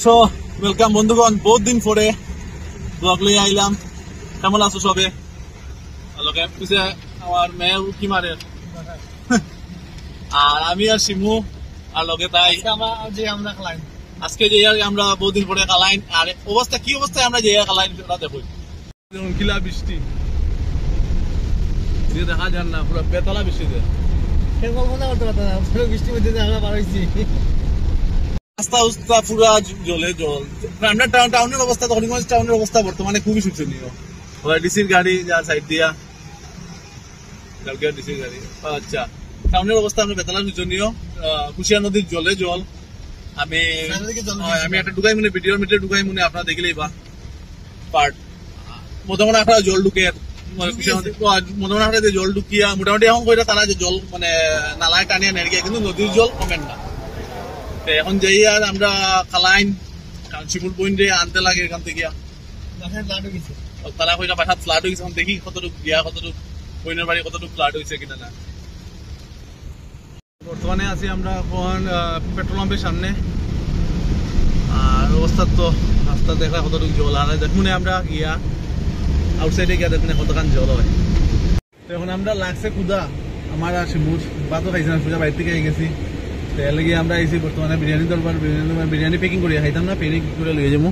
So welcome বন্ধুগণ, বহুত দিন পরে ব্লগ লই আইলাম। কেমন আছো সবে? লোকে পিছে আমার মেয়ে উকি মারে আর আমি আর শিমু আর লগে তাই আজকে যে আমরা বহুদিন পরে কালাইন। আর অবস্থা কি অবস্থায় আমরা যে কালাইন দেখো, কিলা বৃষ্টি দেখা যান না, পুরো বেতলা বৃষ্টিতে রাস্তা উস্তা পুরা জলে জল। আমরা টাউনের অবস্থা, করিমগঞ্জ টাউনের অবস্থা বর্তমানে খুবই শোচনীয়। ডিসির গাড়ি যা সাইড দিয়া ডিসির গাড়ি। আচ্ছা, টাউনের অবস্থা আমরা বেতলা শোচনীয়। কুশিয়া নদীর জলে জল। আমি একটা ঢুকাই মনে ভিডিওর মিটে ঢুকাই মনে আপনারা দেখলেই বা পার্ট মোটামুটি আপনারা জল ঢুকে মোটামুটি জল ঢুকিয়া মোটামুটি এখন কইরা তারা যে জল মানে নালায় টানিয়া নেড়ে, কিন্তু নদীর জল কমেন না। এখন যাই আর আমরা কালাইন শিমুল পয়েন্টে আনতে লাগে এখান থেকে তারা কইরা বাসাত ফ্লাড হয়েছে। দেখি কতটুকু গিয়া কতটুকু পয়েন্টের বাড়ি কতটুকু ফ্লাড হয়েছে কিনা না। বর্তমানে আছি আমরা এখন পেট্রোল পাম্পের সামনে। আর অবস্থা তো রাস্তা দেখা কতটুকু জল। আর দেখুন আমরা গিয়া আউটসাইডে গিয়া দেখুন কতখান জল হয়। এখন আমরা লাগছে কুদা আমার আর শিমুর বাতো খাইছে না, পূজা বাড়ির থেকে গেছি। তাহলে আমরা আইসি বর্তমানে বিরিয়ানি দরবার। বিরিয়ানি প্যাকিং করে খাইতাম না, প্যাকিং করে লয়ে যাবো।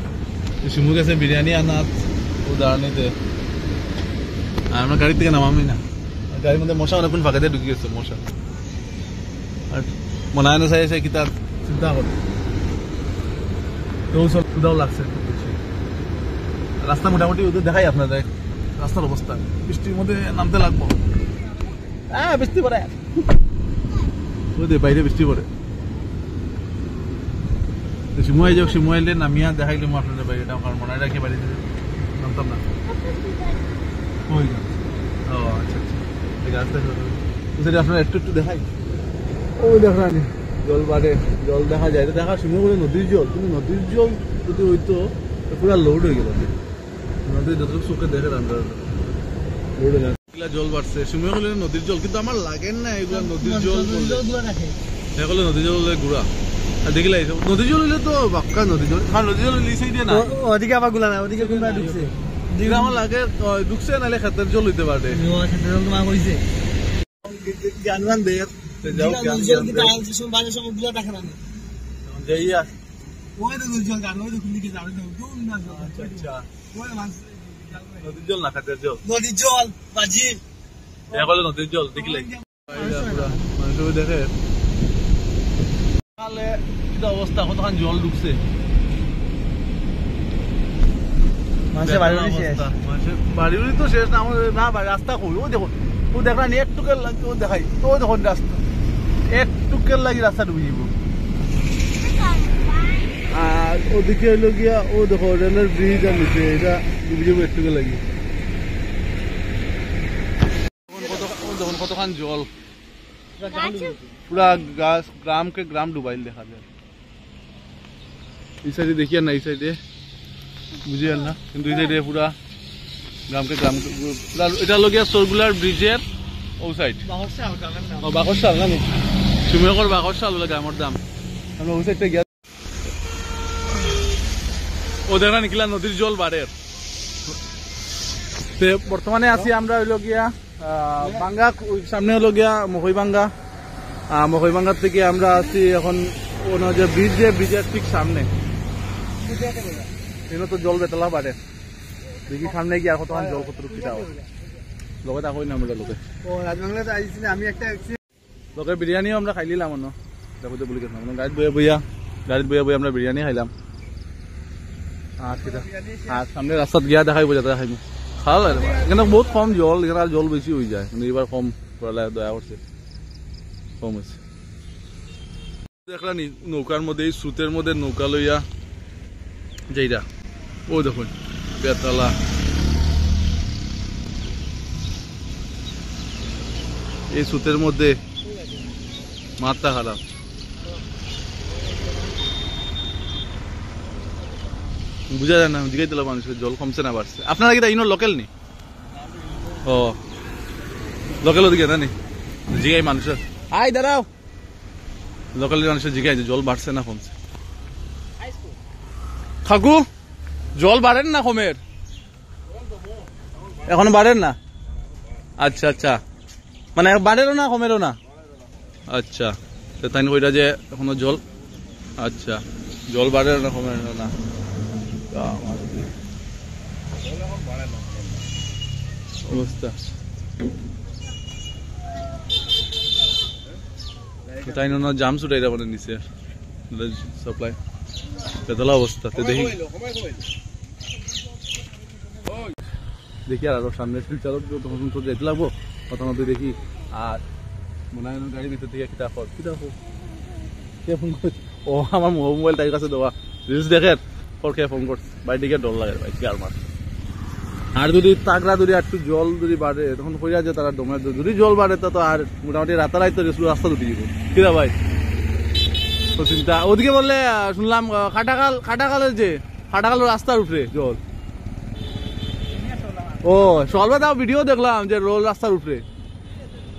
শিমু গেছে বিরিয়ানি আনাত উদাহরণীতে। আর আমরা গাড়ি থেকে নামামি না, গাড়ির মধ্যে মশা অনেকক্ষণ ফাঁকাতে ঢুকে গেছে মশা। আর মনে হয় না চাই কি তার চিন্তা করে তো সব ক্ষুদাও লাগছে। রাস্তা মোটামুটি ওদের দেখাই আপনাদের রাস্তার অবস্থা। বৃষ্টির মধ্যে নামতে লাগবো। হ্যাঁ বৃষ্টি পড়ে, বাইরে বৃষ্টি পড়ে। সিমুয়াই যাক, সিমুয়াইলে নামিয়া দেখাইলে মো আপনাদের বাড়িটা, কারণ মনে রাখি বাড়িতে নামতাম না। ও আচ্ছা আচ্ছা, ঠিক আছে আপনারা একটু একটু দেখাই। ওই দেখা জল বাড়ে, জল দেখা যায়। দেখা সিমু বলে নদীর জল, কিন্তু নদীর জল যদি হইতো পুরা লোড হয়ে গেল। নদীর যতটুকু চোখে দেখে আমরা লোড হয়ে গেল। জল বাড়ছে সিমুয়ে বলে নদীর জল, কিন্তু আমার লাগেন না এগুলা নদীর জল। দেখলে নদীর জল গুড়া আর দেখিলে নদীর জল হইলে তো বাক্কা নদীর জল। হ্যাঁ নদীর জল লিসাই দিয়ে না, ওদিকে আবার গুলা না, ওদিকে কোনটা ঢুকছে দিকে আমার লাগে ঢুকছে, নাহলে খেতের জল হইতে পারে। খেতের জল তোমার কইছে জ্ঞান গান দে যাও জ্ঞান কি তাই সব বাজে সব গুলা দেখে না যাইয়া ওই তো নদীর জল গান ওই তো কোন দিকে যাবে তো কোন না। আচ্ছা আচ্ছা, ওই মাছ নদীর জল না খেতের জল। নদীর জল বাজি দেখলে নদীর জল দেখিলে পুরা মানুষ দেখে তাহলে কি অবস্থা, কতখান জল ঢুকছে। বাড়ি তো শেষ না আমাদের না, রাস্তা কই ও দেখো, ও দেখা নি একটুকের লাগে, ও দেখাই তো দেখুন রাস্তা একটুকের লাগি রাস্তা ডুবে যাব। আর ওদিকে হইল গিয়া ও দেখো রেলের ব্রিজ আর নিচে, এটা ডুবে যাবো একটুকের লাগি। দেখুন কতখান জল, পুরা গাছ গ্রামকে গ্রাম ডুবাইল দেখা যায়। এই সাইডে দেখি আর না, এই সাইডে বুঝি আর না, কিন্তু এই সাইডে পুরা গ্রামকে গ্রাম পুরা। এটা লগিয়া সরগুলার ব্রিজের ও সাইড বাকরশাল না সুমিয়কর বাকরশাল হলো গ্রামের দাম। আমরা ওই সাইডটা গিয়া ও দেখা নিকিলা নদীর জল বাড়ে। বর্তমানে আছি আমরা হইল গিয়া বাঙ্গা, সামনে হলো গিয়া মকইবাঙ্গা। মকইবাঙ্গার থেকে আমরা আছি এখন যে ব্রিজ, যে ব্রিজের ঠিক সামনে তো জল বেতলা বাড়ে। দেখি সামনে গিয়ে আর কতক্ষণ জল কত লোকে থাকই না আমরা লোকে আমি একটা লোকের বিরিয়ানিও আমরা খাইলাম অন্য দেখতে বলি গেছিলাম। গাড়িত বইয়া আমরা বিরিয়ানি খাইলাম। আর সামনে রাস্তাত গিয়া দেখাইব যাতে খাইব খাল। এখানে বহুত কম জল, এখানে জল বেশি হয়ে যায়, কিন্তু এবার কম করালে দয়া করছে, কম হয়েছে। দেখলা নি নৌকার মধ্যে, এই স্রোতের মধ্যে নৌকা লইয়া যাইরা ও দেখুন বেতলা। এই স্রোতের মধ্যে মাথা খারাপ। বুঝা যায় না, জিগাই দিল মানুষের জল কমছে না বাড়ছে। আপনারা কি ইনো লোকাল নি? ও লোকাল ওদিকে না নি জিগাই মানুষের আই দাঁড়াও লোকাল মানুষের জিগাই যে জল বাড়ছে না কমছে। খাকু জল বাড়েন না কমের? এখন বাড়েন না? আচ্ছা আচ্ছা, মানে বাড়েরও না কমেরও না? আচ্ছা, তাই কইরা যে এখনো জল, আচ্ছা জল বাড়েরও না কমেরও না। অবস্থা তাই না, জাম ছুটাই মানে নিচে সাপ্লাই বেতলা অবস্থা। দেখি দেখি আর সামনে চালক তখন যেতে লাগবো প্রথমত দেখি। আর মনে হয় গাড়ি ভিতর থেকে কিতা ফোন ও আমার মোবাইল তার কাছে দেওয়া রিলস দেখে পর খেয়ে ফোন করছে, বাড়ি দিকে ডর লাগে ভাই আর মার। আর যদি তাগড়া যদি একটু জল যদি বাড়ে তখন হয়ে যায় তারা ডোমের, যদি জল বাড়ে তা তো আর মোটামুটি রাতারাই তো রাস্তা দুটি দিব কিনা ভাই। তো চিন্তা ওদিকে বললে শুনলাম খাটাকালের যে খাটাকালের রাস্তার উপরে জল। ও সলবা তাও ভিডিও দেখলাম যে রোল রাস্তার উপরে,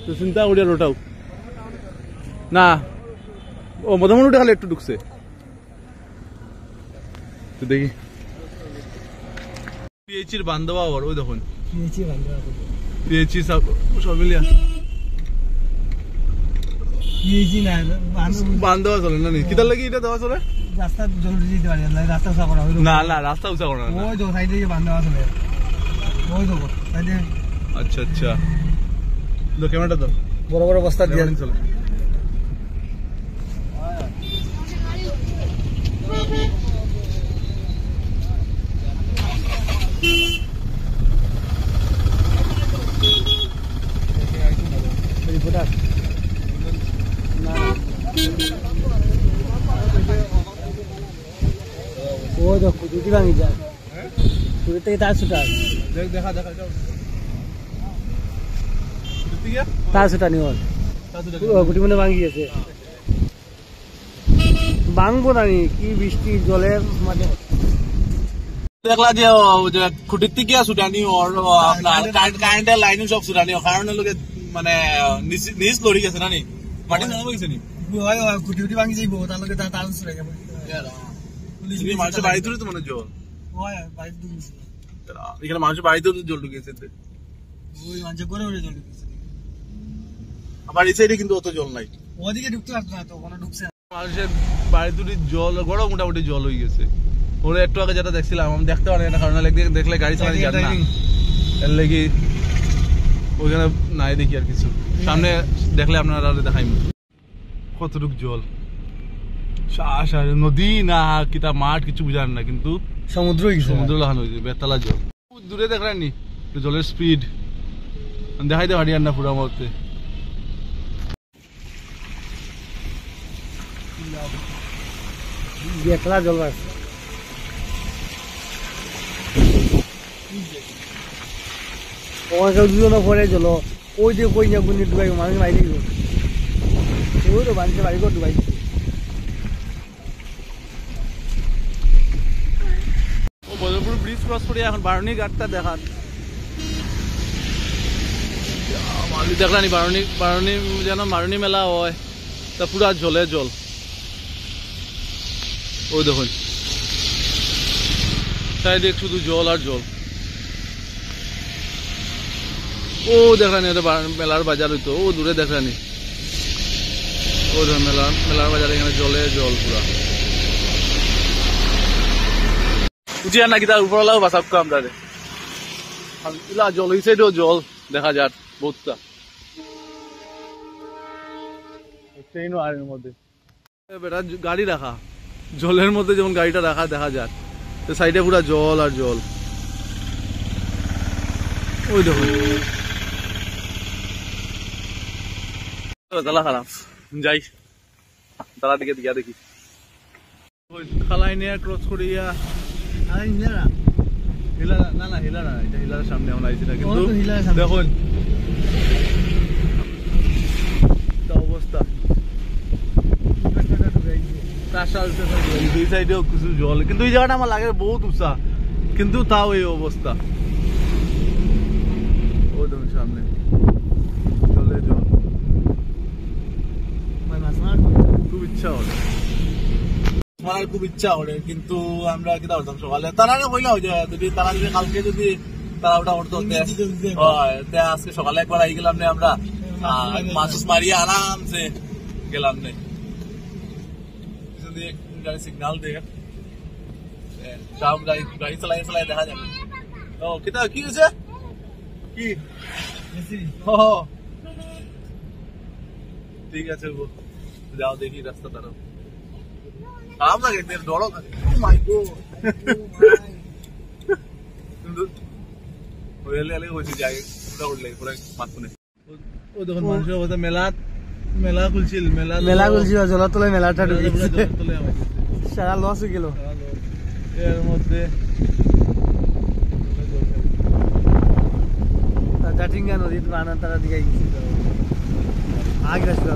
তো চিন্তা করিয়া রোটাও না। ও মধুমন উঠে খালি একটু ঢুকছে, তো দেখি পিএইচির বান্ধবা ওর ওই দেখুন পিএইচি সব মিলিয়া বান্ধবা চলে না কিতার লাগি এটা দেওয়া চলে রাস্তা জলদি দিতে পারি রাস্তা উঁচা করা না না রাস্তা উঁচা করা না ওই তো সাইডে বান্ধবা চলে ওই তো সাইডে। আচ্ছা আচ্ছা, তো ক্যামেরাটা দাও, বড় বড় বস্তা দিয়ে চলে। ওই তো কুটি ভাঙি যায় কুটি থেকে তার ছুটা দেখা তার ছুটা নি ওর কুটি মনে ভাঙি গেছে, ভাঙবো না কি বৃষ্টি জলের মাঝে দেখলা যে খুঁটির থেকে ছুটানি ওর আপনার কারেন্টের লাইন সব ছুটানি কারণ লোকে মানে নিচ লড়ি গেছে না নি মাটি নরম হয়েছে নি কুটি কুটি ভাঙি যাইব তার লোকে তার ছুটে যাবে মানুষের বাড়ি ধরে তো মনে জল এখানে মানুষের বাড়ি ধরে জল ঢুকেছে ওই মানুষের করে ওরে জল ঢুকেছে। আবার এই সাইডে কিন্তু অত জল নাই, ওদিকে ঢুকতে পারতো না তো কোনো ঢুকছে না। মানুষের বাড়ি দুটি জল গড় মোটামুটি জল হয়ে গেছে। ওরা একটু আগে যেটা দেখছিলাম আমি দেখতে পারি না কারণ দেখলে গাড়ি চালানো যাবে না, এর লেগে ওইখানে নাই দেখি আর কিছু। সামনে দেখলে আপনারা দেখাই কতটুক জল, নদী না কিতা মাঠ কিছু বুঝান না, কিন্তু সমুদ্র লাগানো হয়েছে বেতালা জল। দূরে দেখলেন নি জলের স্পিড দেখাইতে পারি আর না পুরা মধ্যে। বেতলা জল আছে দুজনে পরে জল ওই যে কই না গুনি ডুবাই মানুষ মারি দিব ওই তো বাড়িতে বাড়ি করে ডুবাই বদরপুর ব্রিজ ক্রস করে এখন বারুনি ঘাটটা দেখান দেখলানি বারুনি যেন মারুনি মেলা হয় তা পুরা জলে জল। ওই দেখুন সাইডে শুধু জল আর জল। ও দেখলানি মেলার বাজার হইতো ও দূরে দেখলানি, ও মেলার বাজার এখানে জলে জল পুরা বুঝিয়া নাকি তার উপরওয়ালাও বাঁচাব আমরা জল এই সাইডেও জল দেখা যাক বহুতটা মধ্যে গাড়ি রাখা জলের মধ্যে যেমন গাড়িটা রাখা দেখা যাক সাইডে পুরা জল আর জল। ওই দেখুন তালা খারাপ যাই তালা দিকে দিয়া দেখি খালাই নিয়ে ক্রস করিয়া হিলারা না না হিলারা না এটা হিলার সামনে এখন আইছি না কিন্তু দেখুন অবস্থা দুই সাইডেও কিছু জল কিন্তু এই জায়গাটা আমার লাগে বহুত উঁচা কিন্তু তাও এই অবস্থা। ও দেখুন সামনে জলে জল খুব ইচ্ছা হল আমার খুব ইচ্ছা করে, কিন্তু আমরা কিনা করতাম সকালে তারা কইলাম যে যদি তারা যদি কালকে যদি তারা ওটা করতো আজকে সকালে একবার আই গেলাম না আমরা মাছ মারিয়ে আরামসে গেলাম না গাড়ি সিগনাল দিয়ে গাড়ি চালাই চালাই দেখা যাবে। ও কিতা কি হয়েছে কি ঠিক আছে যাও দেখি রাস্তা তারা খারাপ লাগে ডরও থাকে মেলা খুলছিল জলের তলে মেলাটা সারা লস হয়ে গেল এর মধ্যে জাটিঙ্গা নদীর বানা তারা দিকে গেছিল আগে রাস্তা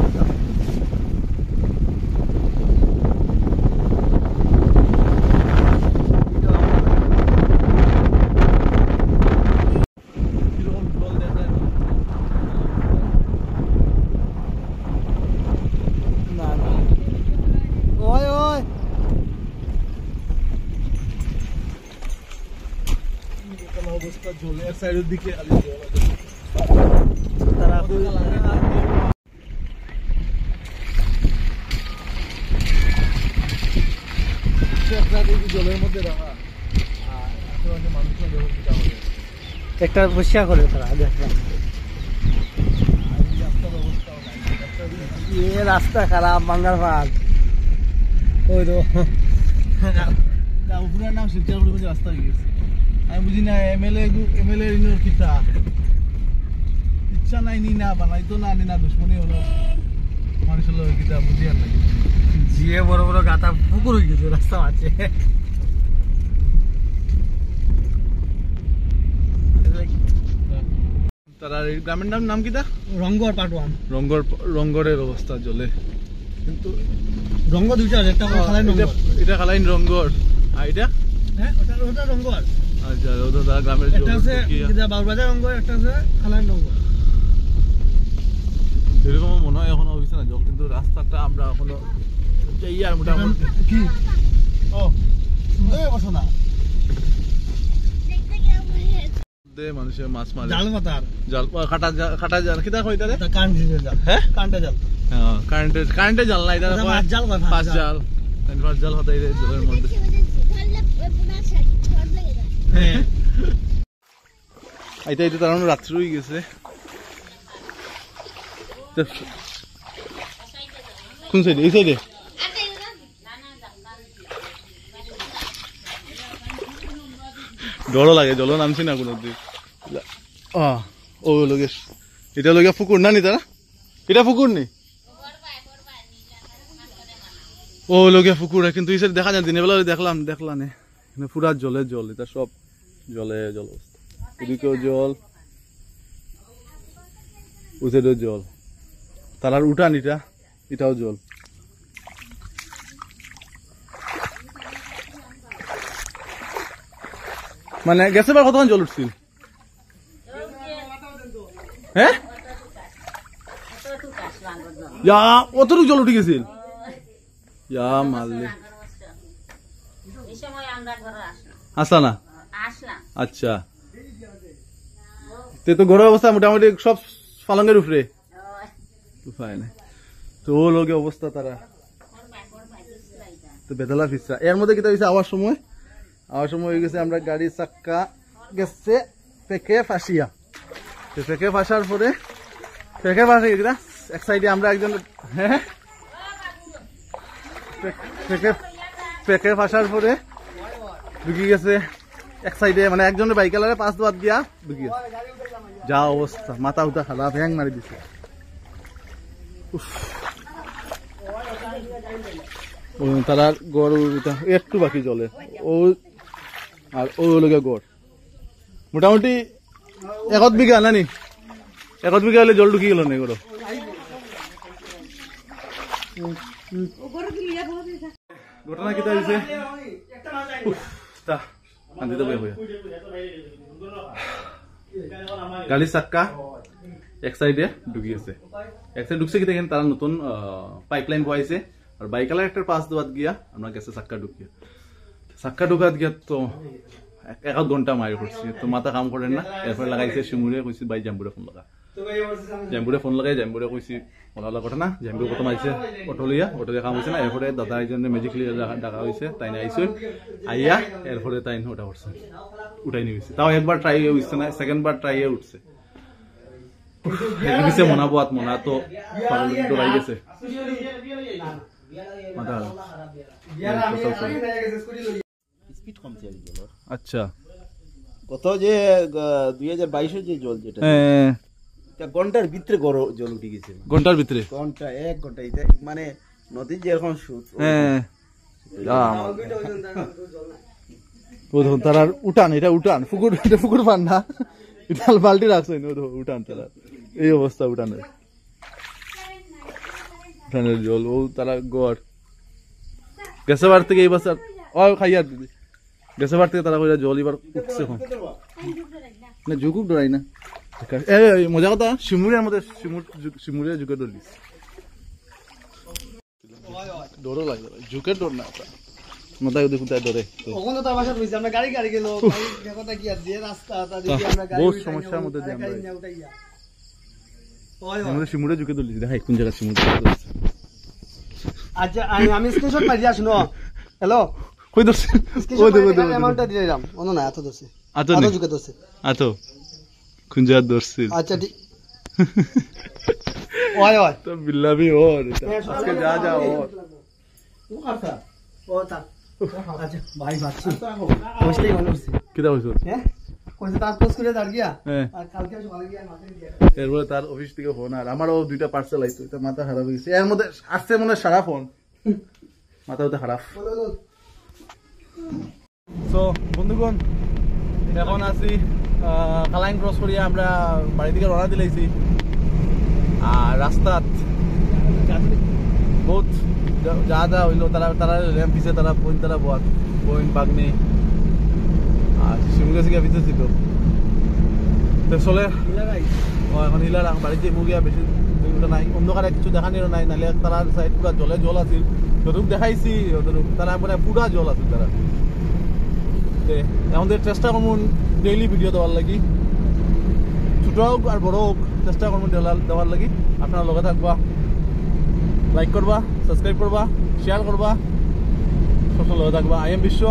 অবস্থা জল এক সাইডের দিকে জলের মধ্যে রাখা একটা বসিয়া করে তারা রাস্তা খারাপ বাঙ্গার ভাগ ওই তো উপরের নাম শিলচর রাস্তা হয়ে গেছে। আমি বুঝি না এমএলএ কিতা ইচ্ছা নাই নি না বানাইতো না নি না দুশ্মনী হলো মানুষের লোক কিতা বুঝি আর নাই জিয়ে বড় বড় গাতা পুকুর হয়ে গেছে রাস্তা আছে তারা এই গ্রামের নাম কিতা রঙ্গর পাটওয়ান রঙ্গরের অবস্থা জলে কিন্তু রঙ্গ দুইটা একটা এটা খালাইন রঙ্গর আর এটা হ্যাঁ ওটা রঙ্গর আচ্ছা ওটা তারা গ্রামের একটা আছে বাবুবাজার রঙ্গ একটা আছে খালাইন রঙ্গ সেরকম মনে হয় এখনো হয়েছে না জল কিন্তু রাস্তাটা আমরা এখনো যাই আর মোটামুটি কি ও বসো না মানুষের মাছ মারে জাল মাতার জাল কাটা জাল কিতা কই তারে জাল হ্যাঁ কান্টা জাল হ্যাঁ কারেন্টে জাল না এটা জাল পাঁচ জাল পাঁচ জাল হতে এই জলের মধ্যে হ্যাঁ এটা তার রাত্রি হয়ে গেছে কোন সাইডে এই সাইডে ডরও লাগে জলও নামছি না কোনো দিক ও লগে এটা লগে পুকুর না নি তারা এটা পুকুর নেই ও লগে পুকুর কিন্তু এই সাইড দেখা যায় দিনের বেলা দেখলাম পুরা জল এটা সব জলে জল এদিকেও জল উঠেও জল তারার উঠান এটাও জল মানে গেছে বা কতক্ষণ জল উঠছিল হ্যাঁ অতটুকু জল উঠে গেছিল মারলে আসলা না আচ্ছা তো ঘরের অবস্থা মোটামুটি সব পালঙ্গের উপরে উপায় নাই তো ও লোকে অবস্থা তারা তো বেদলা ফিসরা এর মধ্যে কিতা হয়েছে আওয়ার সময় হয়ে গেছে আমরা গাড়ির চাক্কা গেছে পেকে ফাঁসিয়া পেকে ফাঁসার পরে পেকে ফাঁসে কিনা এক সাইডে আমরা একজন হ্যাঁ পেকে ফাঁসার পরে ঢুকি গেছে এক সাইডে মানে একজনের বাইকালারে পাঁচ বাদ দিয়া ঢুকি গেছে যা অবস্থা মাথা উঠা খারাপ হ্যাং মারি দিছে তারা গড় একটু বাকি জলে ও আর ও লোকে গড় মোটামুটি 1 বিঘা নানি 1 বিঘা হলে জল ঢুকি গেল না গড় ঘটনা কিতা হয়েছে গাড়ির চাক্কা এক সাইডে ঢুকি আছে এক সাইড ঢুকছে কিনা তারা নতুন পাইপলাইন বহাইছে আর বাইকালার একটা পাস দেওয়াত গিয়া আমরা গেছে চাক্কা ঢুকাত গিয়া তো 1 ঘন্টা মারি করছি তো মাথা কাম করেন না এরপরে লাগাইছে শিমুরে কইছি ভাই জাম্বুরে ফোন লাগা জাম্বুরে কইছি ওনালা কথা না জাম্বুর প্রথম আইছে অটো কাম হয়েছে না এরপরে দাদা একজনে ম্যাজিকলি ডাকা হয়েছে তাই না আইসুন আইয়া এরপরে তাই ওটা করছে উঠাই নিয়ে গেছে তাও একবার ট্রাই হয়েছে না সেকেন্ড বার ট্রাই উঠছে গেছে মনাবাত মনা তো দৌড়াই গেছে আচ্ছা কত যে 2022 যে জল যেটা ঘন্টার ভিতরে জল উঠে গেছে ঘন্টার ভিতরে ঘন্টা 1 ঘন্টা মানে নদীর যে এখন সুদ তার উঠান এটা উঠান পুকুর পান না এটা বালতি রাখছে উঠান তারা এই অবস্থা উঠানের জল ও তারা গড় গেছে বার থেকে এই বছর খাইয়া দিদি গেছে বার থেকে তারা জল এবার উঠছে না জুকুক ডরাই না মজা কথা শিমুরের মধ্যে শিমুরে জুকে ডর দিস ডরও লাগে জুকের ডর না মাথায় ওদের কোথায় ডরে বহুত সমস্যার মধ্যে শিমুরে জুকে ডর দিস দেখাই কোন জায়গায় শিমুরে আচ্ছা আমি স্ক্রিনশট মারি দিয়া শুনো হ্যালো কই দছে ওই দেখো অ্যামাউন্টটা দিয়ে দিলাম অন্য না এত দছে এত জুকে দছে এত কোন জায়গা দছে আচ্ছা ঠিক ওই তো বিল্লাবি ওর আজকে যা ও আচ্ছা ও তা আচ্ছা ভাই বাচ্চা কইতে হইছে কিটা হইছে হ্যাঁ কইতে তার পোস্ট করে দাঁড় গিয়া আর কালকে সকালে গিয়া মাঠে দিয়া এরপরে তার অফিস থেকে ফোন আর আমারও 2টা পার্সেল আইতো এটা মাথা খারাপ হয়ে গেছে এর মধ্যে আসছে মনে সারা ফোন মাথা ওটা খারাপ সো বন্ধুগণ এখন আছি কালাইন ক্রস করিয়া আমরা বাড়ি থেকে রওনা দিলাইছি আর রাস্তাত বহুত যা হইলো তারা র্যাম্প দিছে তারা বইন বাগনি আর শিমুলে থেকে ভিতরে ছিল তো চলে এখন ইলার বাড়িতে মুগিয়া বেশি নাই অন্ধকারে কিছু দেখানির নাই নাহলে তারা সাইড পুরা জল আছিল যতটুক দেখাইছি তারা মানে পুরা জল আছিল তারা আমাদের চেষ্টা করবো ডেইলি ভিডিও দেওয়ার লাগি ছোট হোক আর বড় হোক চেষ্টা করবো দেওয়ার লাগি আপনারা লগে থাকবা লাইক করবা সাবস্ক্রাইব করবা শেয়ার করবা সব লগে থাকবা আই এম বিশ্ব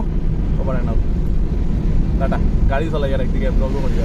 ওভার এন্ড আউট টাটা গাড়ি চালাই একদিকে ব্লগও করি